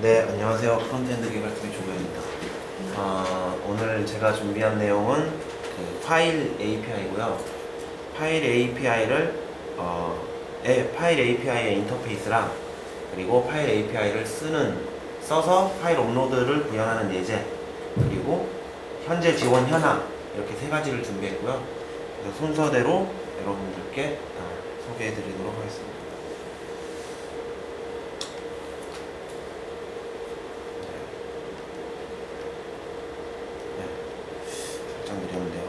네, 안녕하세요. 프론트엔드 개발팀의 조교입니다. 오늘 제가 준비한 내용은 파일 API고요. 파일 API를 파일 API의 인터페이스랑 그리고 파일 API를 써서 파일 업로드를 구현하는 예제, 그리고 현재 지원 현황, 이렇게 세 가지를 준비했고요. 그래서 순서대로 여러분들께 소개해드리도록 하겠습니다. 살짝 느렸는데요.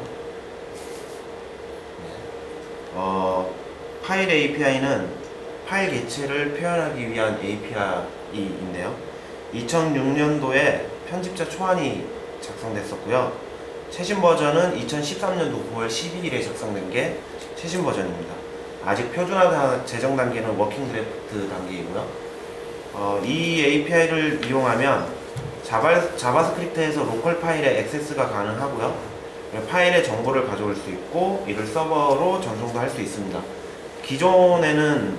파일 API는 파일 개체를 표현하기 위한 API인데요. 2006년도에 편집자 초안이 작성됐었고요. 최신 버전은 2013년도 9월 12일에 작성된 게 최신 버전입니다. 아직 표준화 제정 단계는 워킹 드래프트 단계이고요. 이 API를 이용하면 자바스크립트에서 로컬 파일에 액세스가 가능하고요. 파일의 정보를 가져올 수 있고 이를 서버로 전송도 할 수 있습니다. 기존에는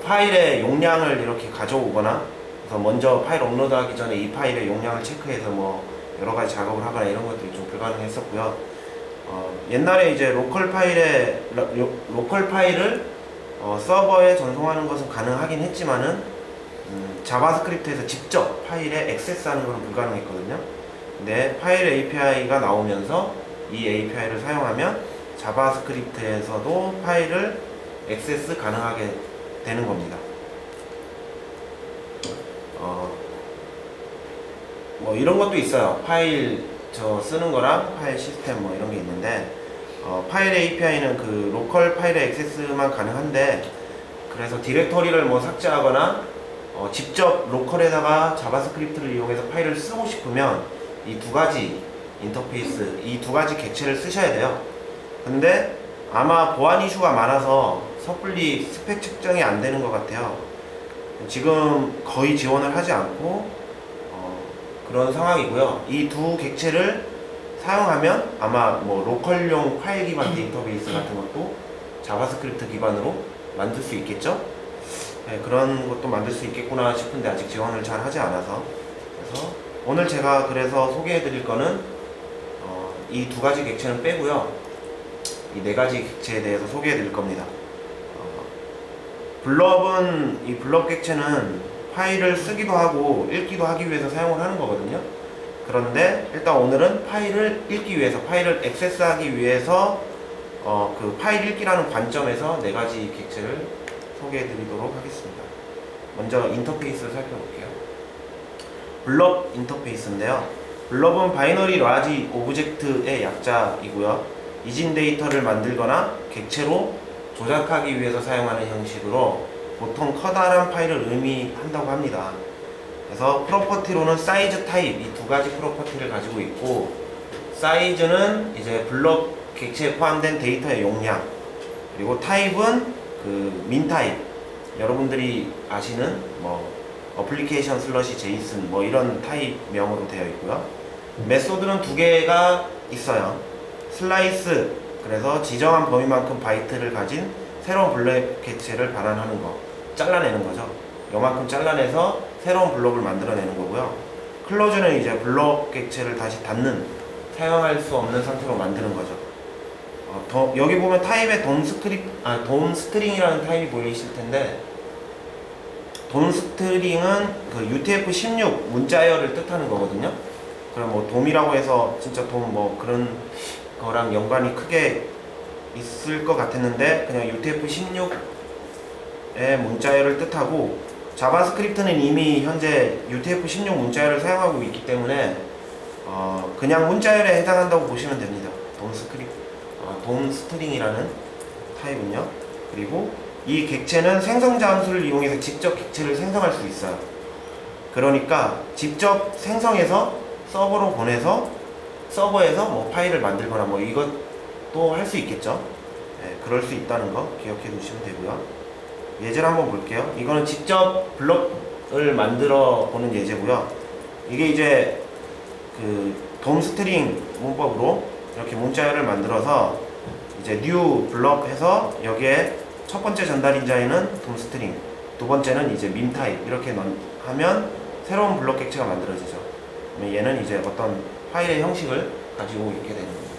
파일의 용량을 이렇게 가져오거나, 그래서 먼저 파일 업로드하기 전에 이 파일의 용량을 체크해서 뭐 여러가지 작업을 하거나 이런 것들이 좀 불가능했었고요. 옛날에 이제 로컬 파일을 서버에 전송하는 것은 가능하긴 했지만은 자바스크립트에서 직접 파일에 액세스하는 것은 불가능했거든요. 근데 파일 API가 나오면서 이 API를 사용하면 자바스크립트에서도 파일을 액세스 가능하게 되는 겁니다. 뭐 이런 것도 있어요. 파일 쓰는 거랑 파일 시스템 뭐 이런 게 있는데, 파일 API는 그 로컬 파일의 액세스만 가능한데, 그래서 디렉터리를 뭐 삭제하거나 직접 로컬에다가 자바스크립트를 이용해서 파일을 쓰고 싶으면 이 두 가지 인터페이스, 이 두 가지 객체를 쓰셔야 돼요. 근데 아마 보안 이슈가 많아서 섣불리 스펙 측정이 안 되는 것 같아요. 지금 거의 지원을 하지 않고 그런 상황이고요. 이 두 객체를 사용하면 아마 뭐 로컬용 파일 기반 데이터베이스 같은 것도 자바스크립트 기반으로 만들 수 있겠죠? 네, 그런 것도 만들 수 있겠구나 싶은데 아직 지원을 잘 하지 않아서. 그래서 오늘 제가 그래서 소개해 드릴 거는 이 두 가지 객체는 빼고요. 이 네 가지 객체에 대해서 소개해 드릴 겁니다. 이 블럽 객체는 파일을 쓰기도 하고 읽기도 하기 위해서 사용을 하는 거거든요. 그런데 일단 오늘은 파일을 읽기 위해서, 파일을 액세스하기 위해서 그 파일 읽기라는 관점에서 네 가지 객체를 소개해 드리도록 하겠습니다. 먼저 인터페이스를 살펴볼게요. 블럽 인터페이스인데요. 블럽은 바이너리 라지 오브젝트의 약자이고요. 이진 데이터를 만들거나 객체로 조작하기 위해서 사용하는 형식으로 보통 커다란 파일을 의미한다고 합니다. 그래서 프로퍼티로는 사이즈, 타입, 이 두 가지 프로퍼티를 가지고 있고, 사이즈는 이제 블럭 객체에 포함된 데이터의 용량, 그리고 타입은 그 민 타입, 여러분들이 아시는 뭐 어플리케이션 슬러시 제이슨 뭐 이런 타입명으로 되어 있고요. 메소드는 두 개가 있어요. 슬라이스, 그래서 지정한 범위만큼 바이트를 가진 새로운 블럭 객체를 발환하는 거, 잘라내는 거죠. 요만큼 잘라내서 새로운 블럭을 만들어내는 거고요. 클로즈는 이제 블럭 객체를 다시 닫는, 사용할 수 없는 상태로 만드는 거죠. 여기 보면 타입에 돔 스트링이라는 타입이 보이실 텐데, 돔 스트링은 그 UTF-16 문자열을 뜻하는 거거든요. 그럼 뭐 돔이라고 해서 진짜 돔 뭐 그런 거랑 연관이 크게 있을 것 같았는데, 그냥 UTF-16의 문자열을 뜻하고, 자바스크립트는 이미 현재 UTF-16 문자열을 사용하고 있기 때문에 그냥 문자열에 해당한다고 보시면 됩니다. 돔 스트링이라는 타입은요. 그리고 이 객체는 생성 잠수를 이용해서 직접 객체를 생성할 수 있어요. 그러니까 직접 생성해서 서버로 보내서 서버에서 뭐 파일을 만들거나 뭐 이것도 할 수 있겠죠. 네, 그럴 수 있다는 거 기억해 두시면 되고요. 예제를 한번 볼게요. 이거는 직접 블럭을 만들어 보는 예제고요. 이게 이제 그 돔 스트링 문법으로 이렇게 문자열을 만들어서 이제 new 블럭 해서 여기에 첫 번째 전달인자에는 돔 스트링, 두 번째는 이제 밈 타입 이렇게 하면 새로운 블록 객체가 만들어지죠. 얘는 이제 어떤 파일의 형식을 가지고 있게 되는 겁니다.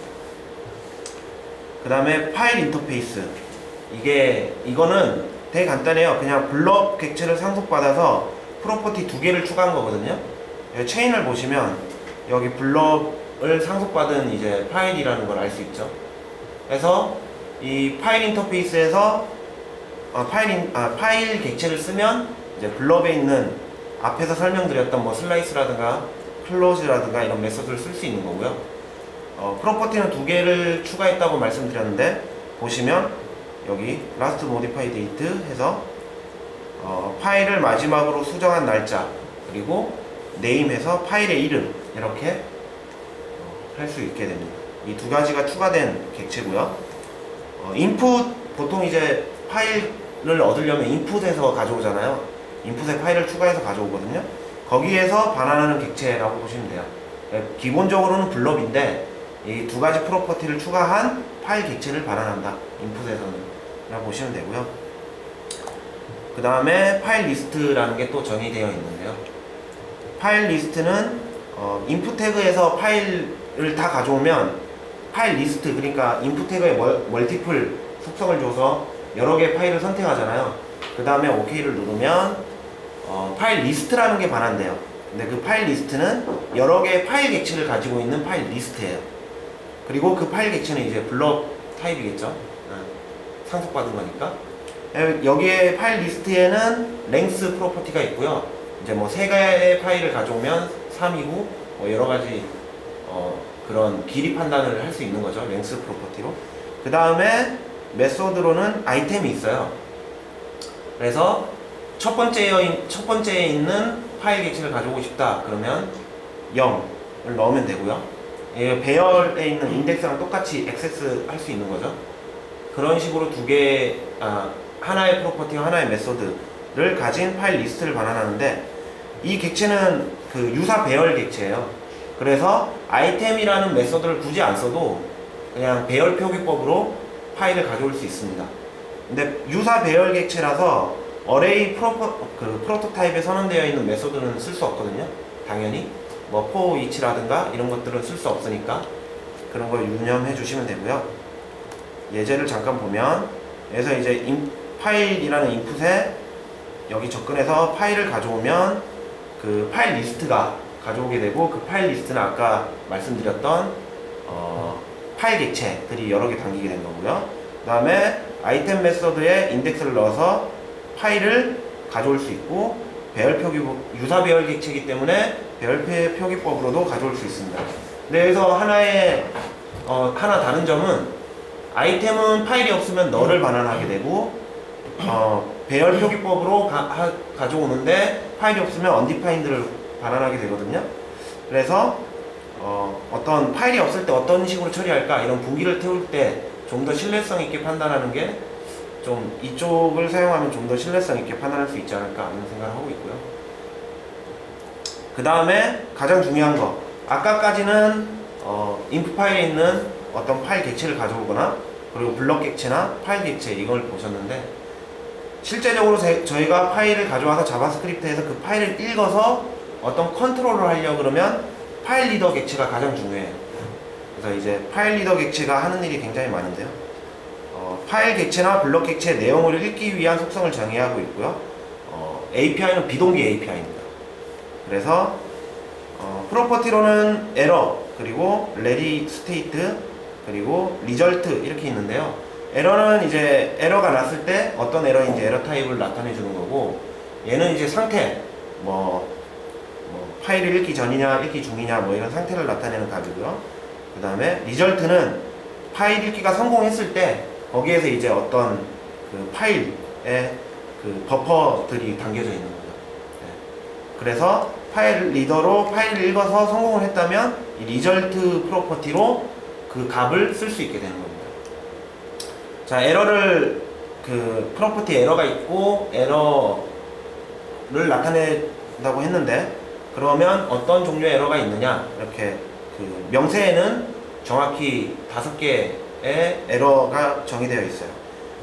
그 다음에 파일 인터페이스. 이거는 되게 간단해요. 그냥 블록 객체를 상속받아서 프로퍼티 두 개를 추가한 거거든요. 여기 체인을 보시면 여기 블록을 상속받은 이제 파일이라는 걸 알 수 있죠. 그래서 이 파일 인터페이스에서 파일 객체를 쓰면 이제 블럭에 있는 앞에서 설명드렸던 뭐 슬라이스라든가 클로즈라든가 이런 메소드를 쓸 수 있는 거고요. 프로퍼티는 두 개를 추가했다고 말씀드렸는데 보시면 여기 last modify date 해서 파일을 마지막으로 수정한 날짜 그리고 name 해서 파일의 이름 이렇게 할 수 있게 됩니다. 이 두 가지가 추가된 객체고요. input 보통 이제 파일을 얻으려면 input에서 가져오잖아요. input에 파일을 추가해서 가져오거든요. 거기에서 반환하는 객체라고 보시면 돼요. 기본적으로는 블럭인데 이 두 가지 프로퍼티를 추가한 파일 객체를 반환한다. 인풋에서는 라고 보시면 되고요. 그 다음에 파일 리스트라는 게 또 정의되어 있는데요. 파일 리스트는 인풋 태그에서 파일을 다 가져오면 파일 리스트, 그러니까 인풋 태그에 멀티플 속성을 줘서 여러 개의 파일을 선택하잖아요. 그 다음에 OK를 누르면 파일 리스트라는 게 반환돼요. 근데 그 파일 리스트는 여러 개의 파일 객체를 가지고 있는 파일 리스트예요. 그리고 그 파일 객체는 이제 블럭 타입이겠죠. 상속받은 거니까. 여기에 파일 리스트에는 length 프로퍼티가 있고요. 이제 뭐 세 개의 파일을 가져오면 3이고 뭐 여러 가지 그런 길이 판단을 할 수 있는 거죠. length 프로퍼티로. 그 다음에 메소드로는 아이템이 있어요. 그래서 첫 번째에 있는 파일 객체를 가져오고 싶다 그러면 0을 넣으면 되고요. 배열에 있는 인덱스랑 똑같이 액세스 할 수 있는 거죠. 그런 식으로 하나의 프로퍼티와 하나의 메소드를 가진 파일 리스트를 반환하는데 이 객체는 그 유사 배열 객체예요. 그래서 아이템이라는 메소드를 굳이 안 써도 그냥 배열 표기법으로 파일을 가져올 수 있습니다. 근데 유사 배열 객체라서 어레이 프로토타입에 선언되어 있는 메소드는 쓸 수 없거든요. 당연히 뭐 for each라든가 이런 것들은 쓸 수 없으니까 그런 걸 유념해 주시면 되고요. 예제를 잠깐 보면 그래서 이제 파일이라는 인풋에 여기 접근해서 파일을 가져오면 그 파일 리스트가 가져오게 되고 그 파일 리스트는 아까 말씀드렸던 파일 객체들이 여러 개 담기게 된 거고요. 그 다음에 아이템 메소드에 인덱스를 넣어서 파일을 가져올 수 있고 배열 표기법, 유사 배열 객체이기 때문에 배열 표기법으로도 가져올 수 있습니다. 근데 여기서 하나 다른 점은 아이템은 파일이 없으면 너를 반환하게 되고 배열 표기법으로 가져오는데 파일이 없으면 undefined를 반환하게 되거든요. 그래서 어떤 파일이 없을 때 어떤 식으로 처리할까 이런 부기를 태울 때 좀 더 신뢰성 있게 판단하는 게 좀 이쪽을 사용하면 좀 더 신뢰성 있게 판단할 수 있지 않을까 하는 생각을 하고 있고요. 그 다음에 가장 중요한 거, 아까까지는 inf 파일에 있는 어떤 파일 객체를 가져오거나 그리고 블럭 객체나 파일 객체 이걸 보셨는데 실제적으로 저희가 파일을 가져와서 자바스크립트에서 그 파일을 읽어서 어떤 컨트롤을 하려고 그러면 파일 리더 객체가 가장 중요해요. 그래서 이제 파일 리더 객체가 하는 일이 굉장히 많은데요. 파일 객체나 블럭 객체의 내용을 읽기 위한 속성을 정의하고 있고요. API는 비동기 API입니다. 그래서 프로퍼티로는 에러, 그리고 ready state, 그리고 result 이렇게 있는데요. 에러는 이제 에러가 났을 때 어떤 에러인지 에러 타입을 나타내 주는 거고, 얘는 이제 상태, 파일을 읽기 전이냐 읽기 중이냐 뭐 이런 상태를 나타내는 값이고요. 그 다음에 result는 파일 읽기가 성공했을 때 거기에서 이제 어떤 그 파일에 그 버퍼들이 담겨져 있는 거죠. 네. 그래서 파일 리더로 파일을 읽어서 성공을 했다면 이 result 프로퍼티로 그 값을 쓸 수 있게 되는 겁니다. 자, 에러를 프로퍼티 에러가 있고 에러를 나타낸다고 했는데 그러면 어떤 종류의 에러가 있느냐 이렇게 명세에는 정확히 5개의 에러가 정의되어 있어요.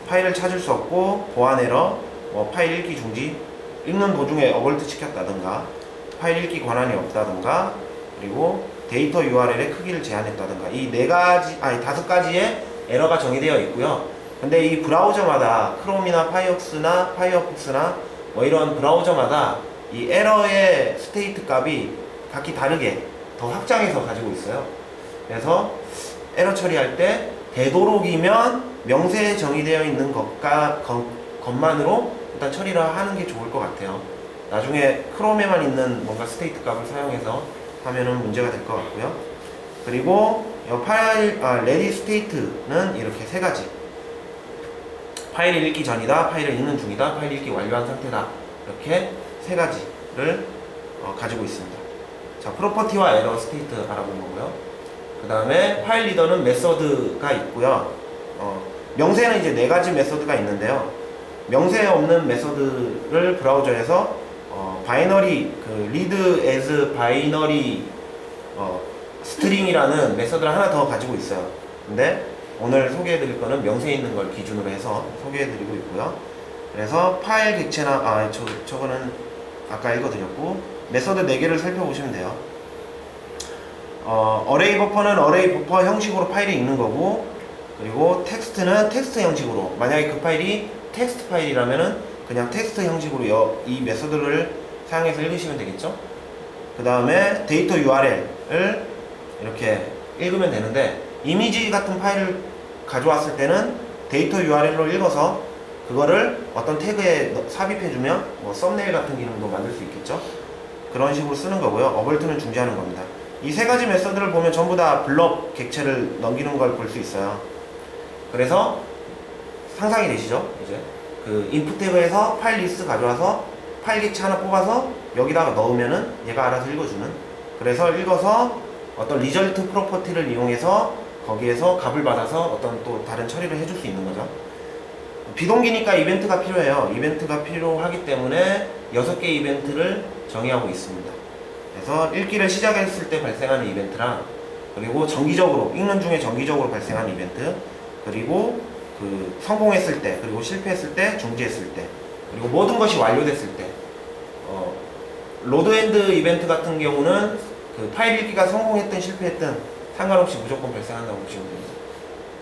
파일을 찾을 수 없고 보안 에러, 뭐 파일 읽기 중지, 읽는 도중에 어벌트 시켰다든가, 파일 읽기 권한이 없다든가, 그리고 데이터 URL의 크기를 제한했다든가, 이 네 가지, 아니 5가지의 에러가 정의되어 있고요. 근데 이 브라우저마다 크롬이나 파이어폭스나 뭐 이런 브라우저마다 이 에러의 스테이트 값이 각기 다르게 더 확장해서 가지고 있어요. 그래서 에러 처리할 때 되도록이면 명세에 정의되어 있는 것만으로 일단 처리를 하는 게 좋을 것 같아요. 나중에 크롬에만 있는 뭔가 스테이트 값을 사용해서 하면은 문제가 될 것 같고요. 그리고 레디 스테이트는 이렇게 3가지. 파일을 읽기 전이다, 파일을 읽는 중이다, 파일 읽기 완료한 상태다. 이렇게 3가지를 가지고 있습니다. 자, 프로퍼티와 에러 스테이트 알아본 거고요. 그 다음에 파일 리더는 메서드가 있고요. 명세는 이제 4가지 메서드가 있는데요. 명세에 없는 메서드를 브라우저에서 바이너리, read as binary string이라는 메서드를 하나 더 가지고 있어요. 근데 오늘 소개해드릴 거는 명세에 있는 걸 기준으로 해서 소개해드리고 있고요. 그래서 파일 객체나, 저거는 아까 읽어드렸고, 메서드 4개를 살펴보시면 돼요. 어레이 버퍼는 어레이 버퍼 형식으로 파일을 읽는 거고, 그리고 텍스트는 텍스트 형식으로, 만약에 그 파일이 텍스트 파일이라면은 그냥 텍스트 형식으로 이 메서드를 사용해서 읽으시면 되겠죠. 그 다음에 데이터 URL을 이렇게 읽으면 되는데, 이미지 같은 파일을 가져왔을 때는 데이터 URL로 읽어서 그거를 어떤 태그에 삽입해주면 뭐 썸네일 같은 기능도 만들 수 있겠죠. 그런 식으로 쓰는 거고요. 어벌트는 중지하는 겁니다. 이 3가지 메서드를 보면 전부 다 블럭 객체를 넘기는 걸 볼 수 있어요. 그래서 상상이 되시죠? 이제 그 인풋 태그에서 파일 리스트 가져와서 파일 객체 하나 뽑아서 여기다가 넣으면은 얘가 알아서 읽어주는. 그래서 읽어서 어떤 리절트 프로퍼티를 이용해서 거기에서 값을 받아서 어떤 또 다른 처리를 해줄 수 있는 거죠. 비동기니까 이벤트가 필요해요. 이벤트가 필요하기 때문에 6개의 이벤트를 정의하고 있습니다. 그래서 읽기를 시작했을 때 발생하는 이벤트랑, 그리고 정기적으로 읽는 중에 정기적으로 발생하는 이벤트, 그리고 성공했을 때, 그리고 실패했을 때, 중지했을 때, 그리고 모든 것이 완료됐을 때. 로드엔드 이벤트 같은 경우는 파일 읽기가 성공했든 실패했든 상관없이 무조건 발생한다고 보시면 됩니다.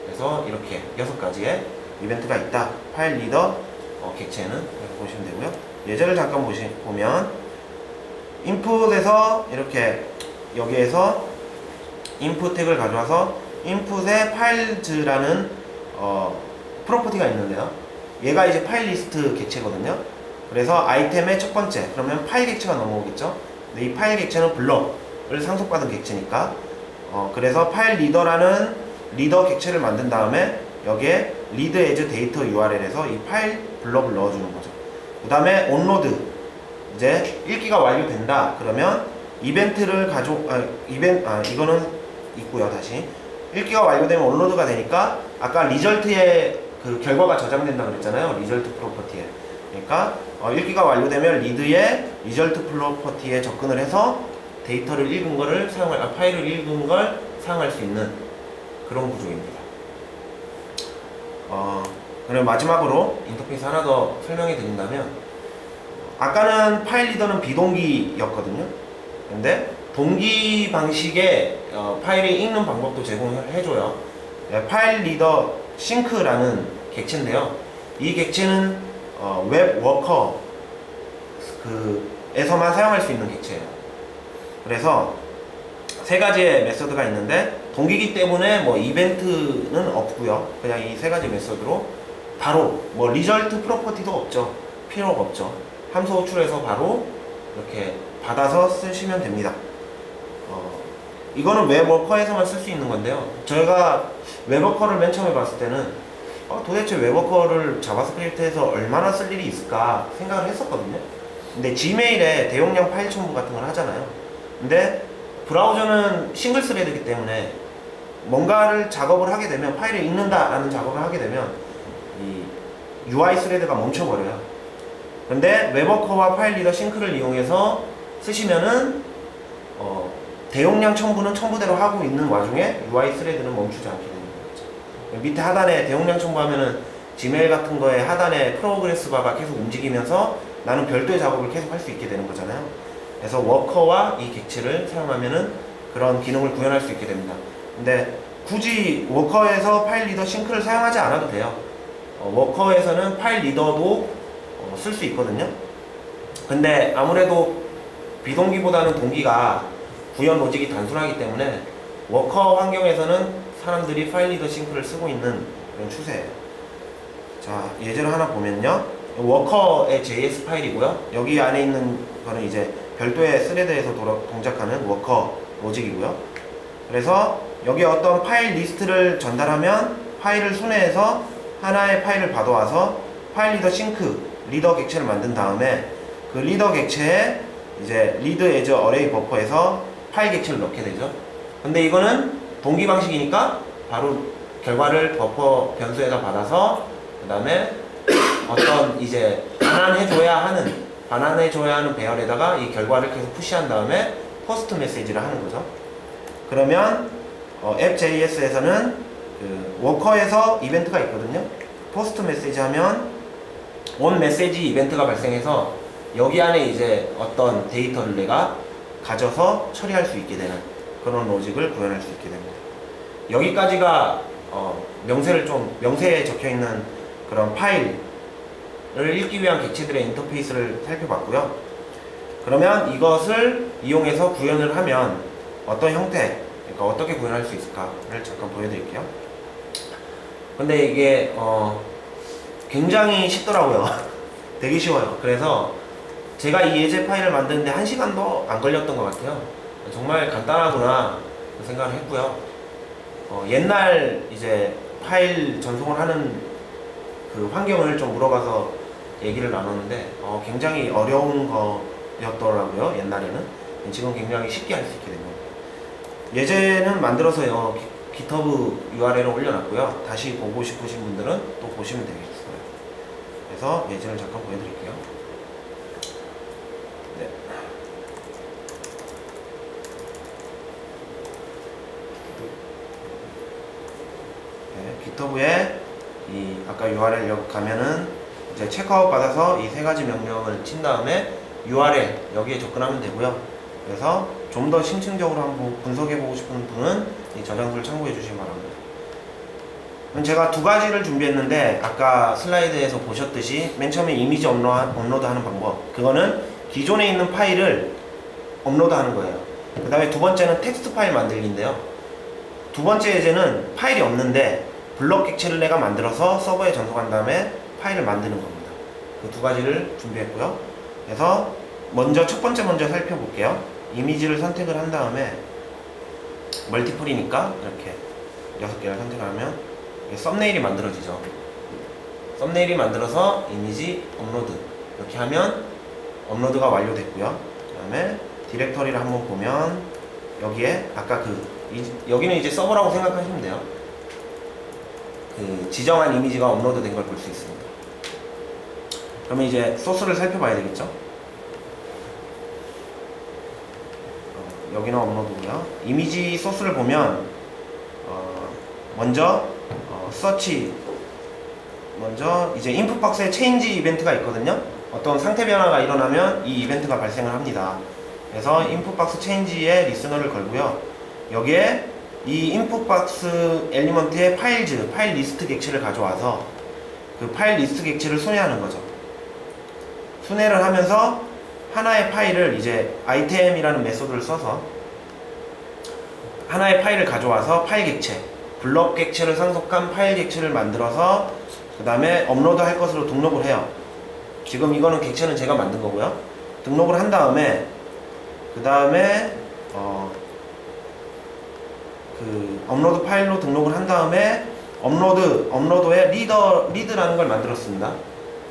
그래서 이렇게 6가지의 이벤트가 있다. 파일 리더 객체는 이렇게 보시면 되고요. 예제를 잠깐 보면 인풋에서 이렇게 여기에서 인풋 태그를 가져와서 인풋에 파일즈라는 프로퍼티가 있는데요. 얘가 이제 파일 리스트 객체거든요. 그래서 아이템의 첫 번째, 그러면 파일 객체가 넘어오겠죠. 근데 이 파일 객체는 블럭을 상속받은 객체니까 그래서 파일 리더라는 리더 객체를 만든 다음에 여기에 read as data URL에서 이 파일 블럭을 넣어주는 거죠. 그 다음에 onload, 이제 읽기가 완료된다 그러면 이벤트를 이거는 있고요. 다시 읽기가 완료되면 onload가 되니까 아까 리절트에 결과가 저장된다 그랬잖아요. 리절트 프로퍼티에. 그러니까 읽기가 완료되면 read의 리절트 프로퍼티에 접근을 해서 데이터를 읽은 거를 파일을 읽은 걸 사용할 수 있는 그런 구조입니다. 그럼 마지막으로 인터페이스 하나 더 설명해 드린다면, 아까는 파일 리더는 비동기였거든요. 근데 동기 방식의 파일을 읽는 방법도 제공해줘요. 파일 리더 싱크라는 객체인데요. 이 객체는 웹 워커 에서만 사용할 수 있는 객체예요. 그래서 3가지의 메서드가 있는데 동기기 때문에 뭐 이벤트는 없고요. 그냥 이 3가지 메서드로 바로 뭐 리절트 프로퍼티도 없죠. 필요가 없죠. 함수 호출해서 바로 이렇게 받아서 쓰시면 됩니다. 이거는 웹워커에서만 쓸 수 있는 건데요. 저희가 웹워커를 맨 처음에 봤을 때는 도대체 웹워커를 자바스크립트에서 얼마나 쓸 일이 있을까 생각을 했었거든요. 근데 지메일에 대용량 파일 첨부 같은 걸 하잖아요. 근데 브라우저는 싱글 스레드이기 때문에 뭔가를 작업을 하게 되면, 파일을 읽는다라는 작업을 하게 되면 이 UI 스레드가 멈춰버려요. 근데 웹워커와 파일 리더 싱크를 이용해서 쓰시면은 대용량 첨부는 첨부대로 하고 있는 와중에 UI 스레드는 멈추지 않게 되는 거죠. 밑에 하단에 대용량 첨부하면은 지메일 같은 거에 하단에 프로그레스 바가 계속 움직이면서 나는 별도의 작업을 계속 할 수 있게 되는 거잖아요. 그래서 워커와 이 객체를 사용하면은 그런 기능을 구현할 수 있게 됩니다. 근데 굳이 워커에서 파일 리더 싱크를 사용하지 않아도 돼요. 워커에서는 파일 리더도 쓸 수 있거든요. 근데 아무래도 비동기보다는 동기가 구현 로직이 단순하기 때문에 워커 환경에서는 사람들이 파일 리더 싱크를 쓰고 있는 그런 추세예요. 자, 예제를 하나 보면요. 워커의 JS 파일이고요. 여기 안에 있는 거는 이제 별도의 스레드에서 동작하는 워커 로직이고요. 그래서 여기 어떤 파일 리스트를 전달하면 파일을 순회해서 하나의 파일을 받아와서 파일 리더 싱크, 리더 객체를 만든 다음에 그 리더 객체에 이제 리드 에저 어레이 버퍼에서 파일 객체를 넣게 되죠. 근데 이거는 동기 방식이니까 바로 결과를 버퍼 변수에다 받아서 그 다음에 어떤 이제 반환해줘야 하는 배열에다가 이 결과를 계속 푸시한 다음에 포스트 메시지를 하는 거죠. 그러면 앱 JS에서는 그 워커에서 이벤트가 있거든요. 포스트 메시지 하면 온 메시지 이벤트가 발생해서 여기 안에 이제 어떤 데이터를 내가 가져서 처리할 수 있게 되는 그런 로직을 구현할 수 있게 됩니다. 여기까지가 명세에 적혀 있는 그런 파일을 읽기 위한 객체들의 인터페이스를 살펴봤고요. 그러면 이것을 이용해서 구현을 하면 어떤 형태, 그러니까 어떻게 구현할 수 있을까를 잠깐 보여드릴게요. 근데 이게 굉장히 쉽더라고요. 되게 쉬워요. 그래서 제가 이 예제 파일을 만드는데 1시간도 안 걸렸던 것 같아요. 정말 간단하구나 생각을 했고요. 옛날 이제 파일 전송을 하는 그 환경을 좀 물어봐서 얘기를 나눴는데 굉장히 어려운 거였더라고요. 옛날에는. 지금 굉장히 쉽게 할 수 있게 된 겁니다. 예제는 만들어서요 GitHub URL을 올려놨고요. 다시 보고 싶으신 분들은 또 보시면 되겠어요. 그래서 예제를 잠깐 보여드릴게요. 네. GitHub에 이 아까 URL 여기 가면은 이제 체크아웃 받아서 이 세 가지 명령을 친 다음에 URL 여기에 접근하면 되고요. 그래서 좀 더 심층적으로 한번 분석해보고 싶은 분은 이 저장소를 참고해 주시기 바랍니다. 그럼 제가 두 가지를 준비했는데 아까 슬라이드에서 보셨듯이 맨 처음에 이미지 업로드하는 방법, 그거는 기존에 있는 파일을 업로드하는 거예요. 그 다음에 두 번째는 텍스트 파일 만들기인데요. 두 번째 예제는 파일이 없는데 블럭 객체를 내가 만들어서 서버에 전송한 다음에 파일을 만드는 겁니다. 그 두 가지를 준비했고요. 그래서 첫 번째 먼저 살펴볼게요. 이미지를 선택을 한 다음에 멀티플이니까 이렇게 6개를 선택하면 썸네일이 만들어지죠. 썸네일이 만들어서 이미지 업로드 이렇게 하면 업로드가 완료됐고요. 그 다음에 디렉터리를 한번 보면 여기에 아까 여기는 이제 서버라고 생각하시면 돼요. 그 지정한 이미지가 업로드 된 걸 볼 수 있습니다. 그러면 이제 소스를 살펴봐야 되겠죠. 여기는 업로드고요. 이미지 소스를 보면 먼저 서치 먼저 이제 인풋 박스에 체인지 이벤트가 있거든요. 어떤 상태 변화가 일어나면 이 이벤트가 발생을 합니다. 그래서 인풋 박스 체인지에 리스너를 걸고요. 여기에 이 인풋 박스 엘리먼트의 파일 리스트 객체를 가져와서 그 파일 리스트 객체를 순회하는 거죠. 순회를 하면서 하나의 파일을 이제 아이템이라는 메소드를 써서 하나의 파일을 가져와서 파일 객체, 블럭 객체를 상속한 파일 객체를 만들어서 그 다음에 업로드 할 것으로 등록을 해요. 지금 이거는 객체는 제가 만든 거고요. 등록을 한 다음에 그 다음에 그 업로드 파일로 등록을 한 다음에 업로드에 리드라는 걸 만들었습니다.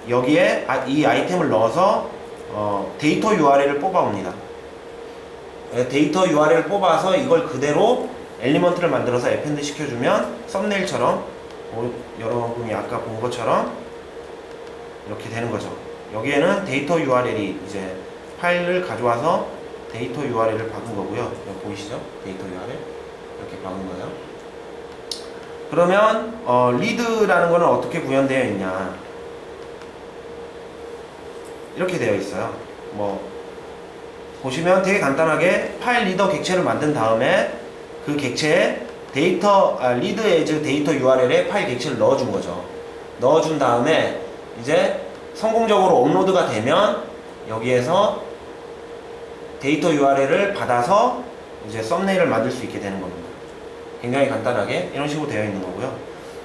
여기에 이 아이템을 넣어서 데이터 URL을 뽑아옵니다. 데이터 URL을 뽑아서 이걸 그대로 엘리먼트를 만들어서 애펜드 시켜주면 썸네일처럼 여러분이 아까 본 것처럼 이렇게 되는 거죠. 여기에는 데이터 URL이 이제 파일을 가져와서 데이터 URL을 박은 거고요. 여기 보이시죠? 데이터 URL 이렇게 박은 거예요. 그러면 리드라는 거는 어떻게 구현되어 있냐? 이렇게 되어 있어요. 뭐 보시면 되게 간단하게 파일 리더 객체를 만든 다음에 그 객체에 리드 에즈 데이터 URL에 파일 객체를 넣어준 거죠. 넣어준 다음에 이제 성공적으로 업로드가 되면 여기에서 데이터 URL을 받아서 이제 썸네일을 만들 수 있게 되는 겁니다. 굉장히 간단하게 이런 식으로 되어 있는 거고요.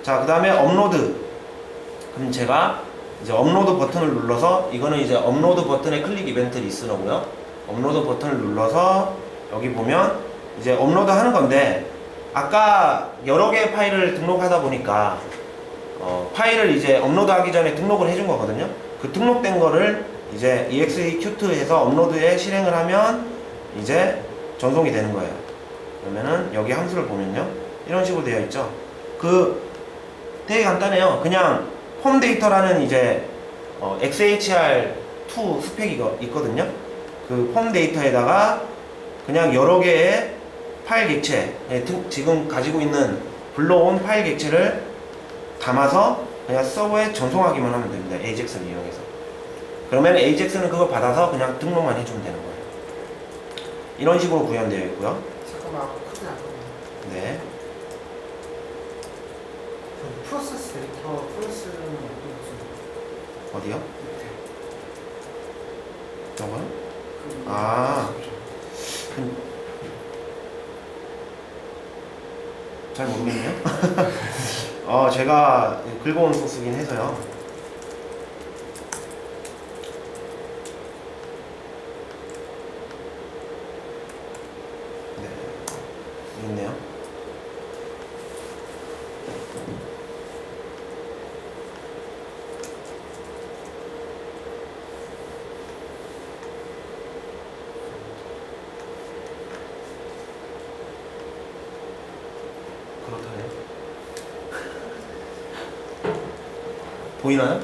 자, 그 다음에 업로드. 그럼 제가 이제 업로드 버튼을 눌러서, 이거는 이제 업로드 버튼의 클릭 이벤트 리스너고요. 업로드 버튼을 눌러서 여기 보면 이제 업로드 하는 건데, 아까 여러 개의 파일을 등록하다 보니까 파일을 이제 업로드하기 전에 등록을 해준 거거든요. 그 등록된 거를 이제 execute해서 업로드에 실행을 하면 이제 전송이 되는 거예요. 그러면은 여기 함수를 보면요, 이런 식으로 되어 있죠. 되게 간단해요. 그냥 폼 데이터라는 이제 XHR2 스펙이 있거든요. 그 폼 데이터에다가 그냥 여러 개의 파일 객체, 지금 가지고 있는 불러온 파일 객체를 담아서 그냥 서버에 전송하기만 하면 됩니다. AJAX를 이용해서. 그러면 AJAX는 그걸 받아서 그냥 등록만 해주면 되는 거예요. 이런 식으로 구현되어 있고요. 잠깐만, 코드 안 썼네. 네. 프로세스 데이터, 프로세스는 어디요? 밑에. 저거요? 그 아. 잘 모르겠네요. 제가 긁어온 소스긴 해서요. 네, 있네요. 그렇다네요. 보이나요?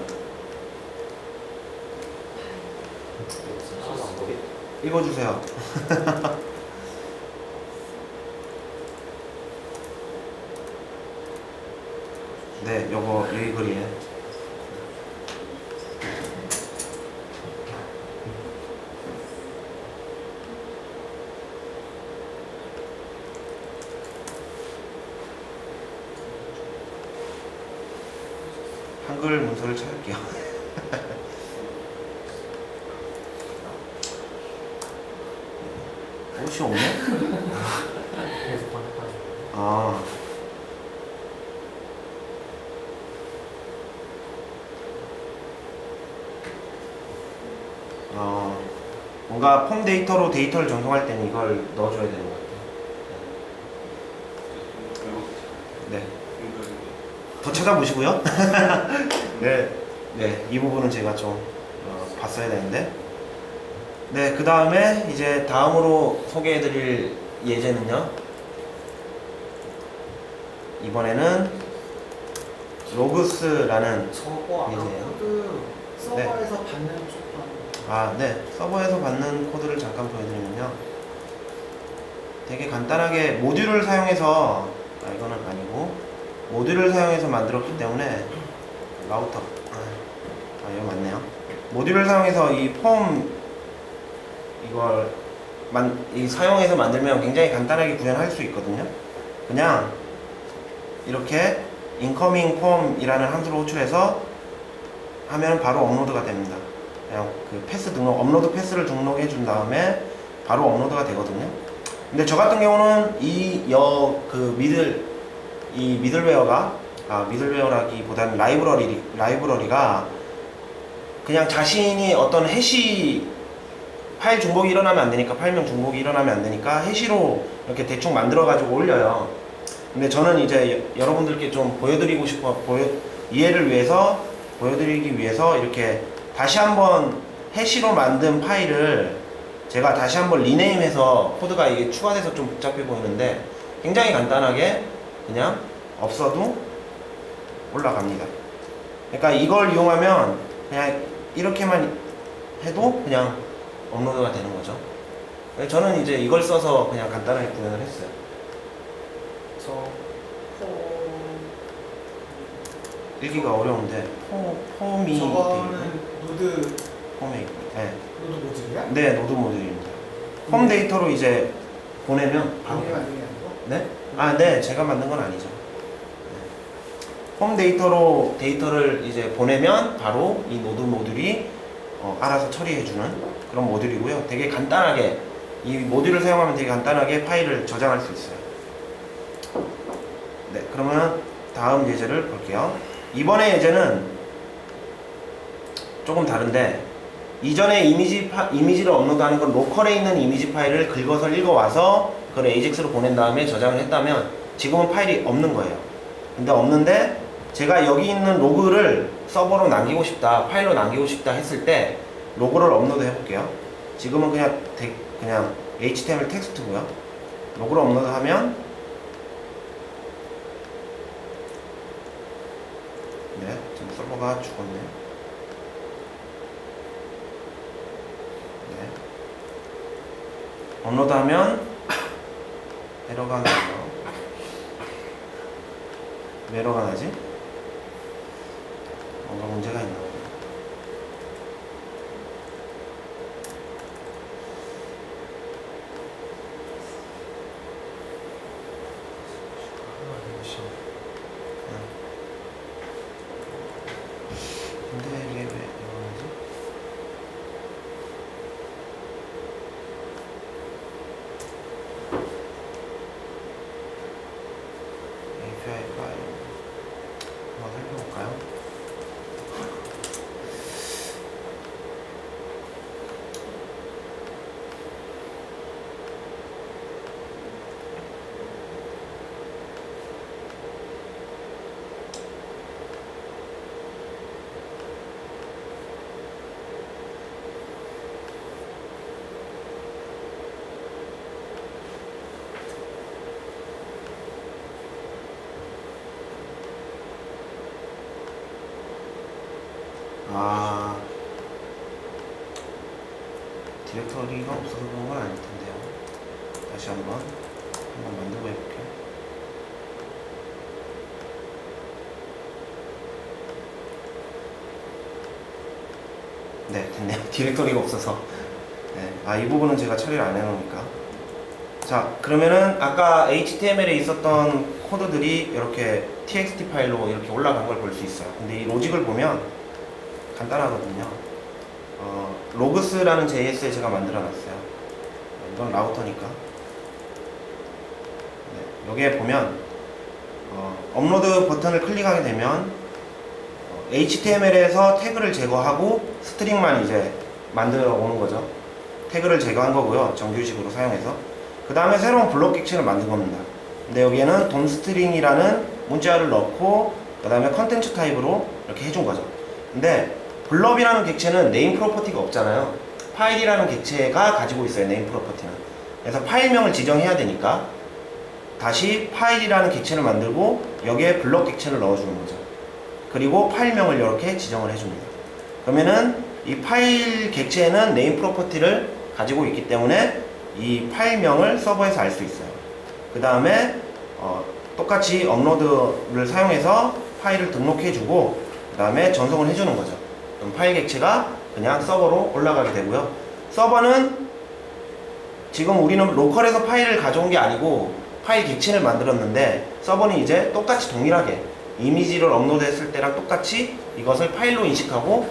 읽어주세요. 네, 요거 여기 글이에요. 한글 문서를 찾을게요. 옷이 없네? 그래서 번역하는 아. 뭔가 폼 데이터로 데이터를 전송할 때는 이걸 넣어줘야 되는 것 같아요. 네. 더 찾아보시고요. 네. 네. 이 부분은 제가 좀 봤어야 되는데. 네. 그 다음에 이제 다음으로 소개해드릴 예제는요. 이번에는 로그스라는 저거 아까 예제예요. 코드 서버에서 받는 쪽도 네. 서버에서 받는 코드를 잠깐 보여드리면요. 되게 간단하게 모듈을 사용해서, 이거는 아니고, 모듈을 사용해서 만들었기 때문에, 라우터. 이거 맞네요. 모듈을 사용해서 이 이걸 사용해서 만들면 굉장히 간단하게 구현할 수 있거든요. 그냥, 이렇게, incoming 폼이라는 함수를 호출해서 하면 바로 업로드가 됩니다. 그냥 그 패스 업로드 패스를 등록해 준 다음에 바로 업로드가 되거든요. 근데 저 같은 경우는 미들웨어라기보다는 라이브러리가 그냥 자신이 어떤 파일 중복이 일어나면 안 되니까, 파일명 중복이 일어나면 안 되니까 해시로 이렇게 대충 만들어 가지고 올려요. 근데 저는 이제 여러분들께 좀 이해를 위해서 보여드리기 위해서 이렇게 다시 한번 해시로 만든 파일을 제가 다시 한번 리네임해서, 코드가 이게 추가돼서 좀 복잡해 보이는데 굉장히 간단하게 그냥 없어도 올라갑니다. 그러니까 이걸 이용하면 그냥 이렇게만 해도 그냥 업로드가 되는 거죠. 저는 이제 이걸 써서 그냥 간단하게 구현을 했어요. 읽기가 어려운데 폼이 저거는 노드 폼에 네. 노드 모듈이야? 네, 노드 모듈입니다. 폼 데이터로 이제 보내면 바로 본인이 만든 게 아니고? 네? 아, 네, 제가 만든 건 아니죠. 네. 폼 데이터로 데이터를 이제 보내면 바로 이 노드 모듈이 알아서 처리해주는 그런 모듈이고요. 되게 간단하게 이 모듈을 사용하면 되게 간단하게 파일을 저장할 수 있어요. 네, 그러면 다음 예제를 볼게요. 이번에 예제는 조금 다른데 이전에 이미지를 업로드하는 건 로컬에 있는 이미지 파일을 긁어서 읽어와서 그걸 AJAX로 보낸 다음에 저장을 했다면 지금은 파일이 없는 거예요. 근데 없는데 제가 여기 있는 로그를 서버로 남기고 싶다, 파일로 남기고 싶다 했을 때 로그를 업로드 해볼게요. 지금은 그냥 HTML 텍스트고요. 로그를 업로드하면 네, 지금 서버가 죽었네요. 네. 업로드하면 에러가 나요. 왜 에러가 나지? 뭔가 문제가 있나 보네. 근데 이게 왜 이러는지? API 파일 한번 살펴볼까요? 아, 디렉터리가 없어서 그런 건 아닐 텐데요. 다시 한번 만들고 해볼게요. 네, 됐네요. 디렉터리가 없어서. 네, 아, 이 부분은 제가 처리를 안 해놓으니까. 자, 그러면은 아까 HTML에 있었던 코드들이 이렇게 txt 파일로 이렇게 올라간 걸 볼 수 있어요. 근데 이 로직을 보면 간단하거든요. 로그스라는 JS에 제가 만들어 놨어요. 이건 라우터니까. 네, 여기에 보면 업로드 버튼을 클릭하게 되면 HTML에서 태그를 제거하고 스트링만 이제 만들어 오는 거죠. 태그를 제거한 거고요. 정규식으로 사용해서. 그 다음에 새로운 블록 객체를 만든 겁니다. 근데 여기에는 돔스트링이라는 문자를 넣고 그 다음에 컨텐츠 타입으로 이렇게 해준 거죠. 근데 블럽이라는 객체는 네임 프로퍼티가 없잖아요. 파일이라는 객체가 가지고 있어요. 네임 프로퍼티는. 그래서 파일명을 지정해야 되니까 다시 파일이라는 객체를 만들고 여기에 블럭 객체를 넣어주는 거죠. 그리고 파일명을 이렇게 지정을 해줍니다. 그러면은 이 파일 객체는 네임 프로퍼티를 가지고 있기 때문에 이 파일명을 서버에서 알 수 있어요. 그 다음에 똑같이 업로드를 사용해서 파일을 등록해주고 그 다음에 전송을 해주는 거죠. 그럼 파일 객체가 그냥 서버로 올라가게 되고요. 서버는 지금 우리는 로컬에서 파일을 가져온 게 아니고 파일 객체를 만들었는데 서버는 이제 똑같이 동일하게 이미지를 업로드했을 때랑 똑같이 이것을 파일로 인식하고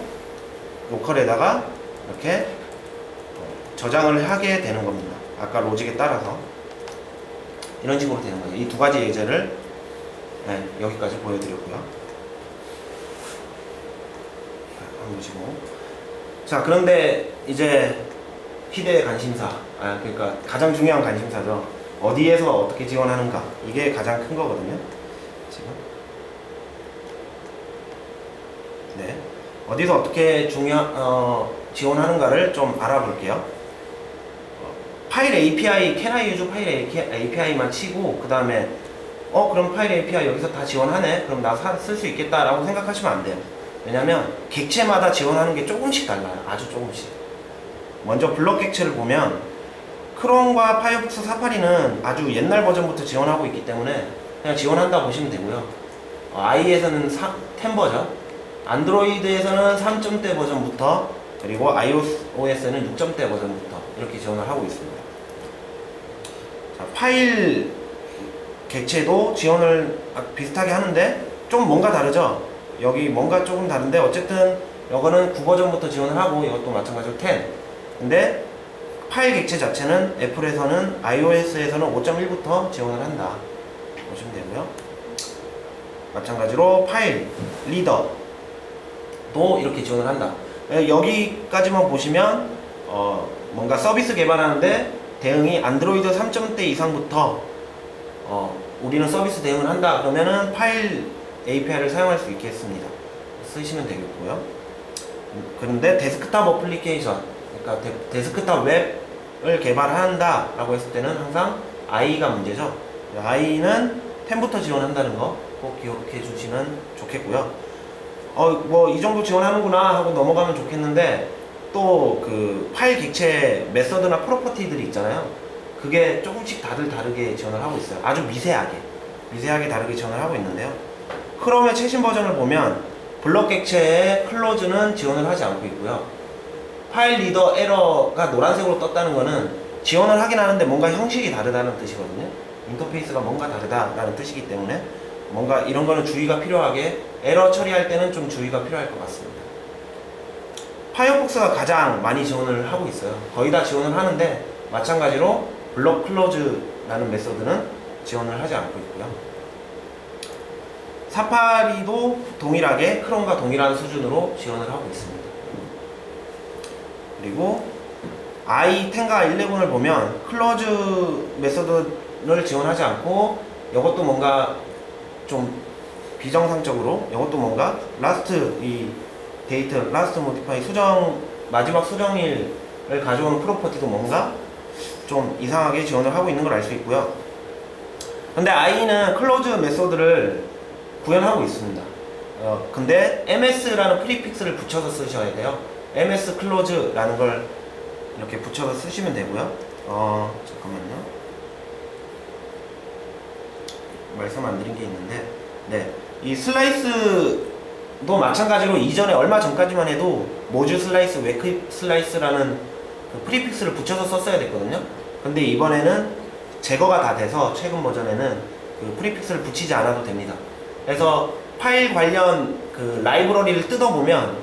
로컬에다가 이렇게 저장을 하게 되는 겁니다. 아까 로직에 따라서 이런 식으로 되는 거예요. 이 두 가지 예제를 여기까지 보여드렸고요. 한번 보시고. 자, 그런데 이제 희대의 관심사, 그러니까 가장 중요한 관심사죠. 어디에서 어떻게 지원하는가, 이게 가장 큰 거거든요. 지금. 네. 어디서 어떻게 지원하는가를 좀 알아볼게요. 파일 API, can I use 파일 API만 치고 그 다음에 그럼 파일 API 여기서 다 지원하네? 그럼 나 쓸 수 있겠다 라고 생각하시면 안 돼요. 왜냐면 객체마다 지원하는 게 조금씩 달라요. 아주 조금씩. 먼저 블럭 객체를 보면 크롬과 파이어폭스 사파리는 아주 옛날 버전부터 지원하고 있기 때문에 그냥 지원한다 보시면 되고요. i에서는 10 버전, 안드로이드에서는 3점대 버전부터, 그리고 iOS는 6점대 버전부터 이렇게 지원을 하고 있습니다. 자, 파일 객체도 지원을 비슷하게 하는데 좀 뭔가 다르죠? 여기 뭔가 조금 다른데 어쨌든 이거는 9버전부터 지원을 하고 이것도 마찬가지로 10. 근데 파일 객체 자체는 애플에서는 iOS에서는 5.1부터 지원을 한다 보시면 되고요. 마찬가지로 파일 리더도 이렇게 지원을 한다. 여기까지만 보시면 뭔가 서비스 개발하는데 대응이 안드로이드 3점대 이상부터 우리는 서비스 대응을 한다 그러면은 파일 API를 사용할 수 있게 했습니다. 쓰시면 되겠고요. 그런데 데스크탑 어플리케이션, 그러니까 데스크탑 웹을 개발한다 라고 했을 때는 항상 i가 문제죠. i는 10부터 지원한다는 거 꼭 기억해 주시면 좋겠고요. 뭐 이 정도 지원하는구나 하고 넘어가면 좋겠는데, 또 그 파일 객체 메서드나 프로퍼티들이 있잖아요. 그게 조금씩 다들 다르게 지원을 하고 있어요. 아주 미세하게 다르게 지원을 하고 있는데요. 크롬의 최신 버전을 보면 블럭 객체의 클로즈는 지원을 하지 않고 있고요. 파일 리더 에러가 노란색으로 떴다는 거는 지원을 하긴 하는데 뭔가 형식이 다르다는 뜻이거든요. 인터페이스가 뭔가 다르다라는 뜻이기 때문에 뭔가 이런 거는 주의가 필요하게, 에러 처리할 때는 좀 주의가 필요할 것 같습니다. 파이어폭스가 가장 많이 지원을 하고 있어요. 거의 다 지원을 하는데 마찬가지로 블럭 클로즈라는 메서드는 지원을 하지 않고 있고요. 사파리도 동일하게 크롬과 동일한 수준으로 지원을 하고 있습니다. 그리고 i10과 11을 보면 클로즈 메서드를 지원하지 않고, 이것도 뭔가 좀 비정상적으로, 이것도 뭔가 라스트 모디파이 마지막 수정일을 가져오는 프로퍼티도 뭔가 좀 이상하게 지원을 하고 있는 걸 알 수 있고요. 근데 i는 클로즈 메소드를 구현하고 있습니다. 근데 ms라는 프리픽스를 붙여서 쓰셔야 돼요. ms 클로즈라는 걸 이렇게 붙여서 쓰시면 되고요. 잠깐만요. 말씀 안 드린 게 있는데, 네, 이 슬라이스도 마찬가지로 이전에 얼마 전까지만 해도 모듈 슬라이스, 웨크 슬라이스라는 그 프리픽스를 붙여서 썼어야 됐거든요. 근데 이번에는 제거가 다 돼서 최근 버전에는 그 프리픽스를 붙이지 않아도 됩니다. 그래서 파일 관련 그 라이브러리를 뜯어보면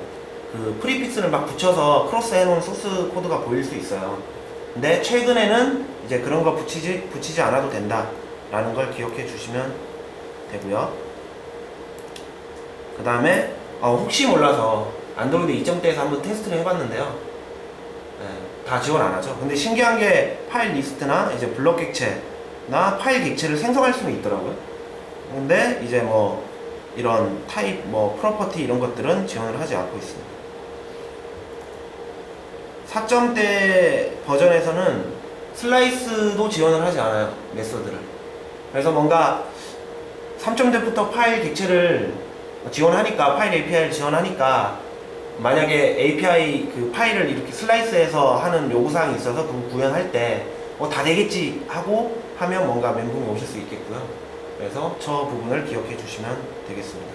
그 프리픽스를 막 붙여서 크로스 해놓은 소스 코드가 보일 수 있어요. 근데 최근에는 이제 그런 거 붙이지 않아도 된다 라는 걸 기억해 주시면 되고요. 그 다음에 혹시 몰라서 안드로이드 2.0에서 한번 테스트를 해봤는데요. 네, 다 지원 안 하죠. 근데 신기한 게 파일 리스트나 이제 블럭 객체나 파일 객체를 생성할 수는 있더라고요. 근데 이제 뭐 이런 타입, 뭐 프로퍼티 이런 것들은 지원을 하지 않고 있습니다. 4점대 버전에서는 슬라이스도 지원을 하지 않아요, 메서드를. 그래서 뭔가 3점대부터 파일 객체를 지원하니까, 파일 API를 지원하니까, 만약에 API 그 파일을 이렇게 슬라이스해서 하는 요구사항이 있어서 그거 구현할 때 다 되겠지 하고 하면 뭔가 멘붕이 오실 수 있겠고요. 그래서 저 부분을 기억해 주시면 되겠습니다.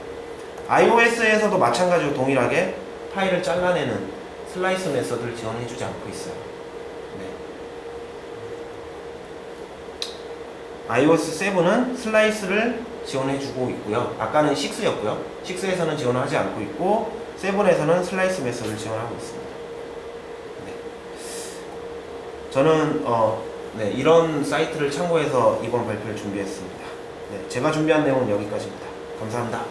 iOS에서도 마찬가지로 동일하게 파일을 잘라내는 슬라이스 메서드를 지원해 주지 않고 있어요. 네. iOS 7은 슬라이스를 지원해 주고 있고요. 아까는 6였고요. 6에서는 지원하지 않고 있고, 7에서는 슬라이스 메서드를 지원하고 있습니다. 네. 저는 네, 이런 사이트를 참고해서 이번 발표를 준비했습니다. 네, 제가 준비한 내용은 여기까지입니다. 감사합니다.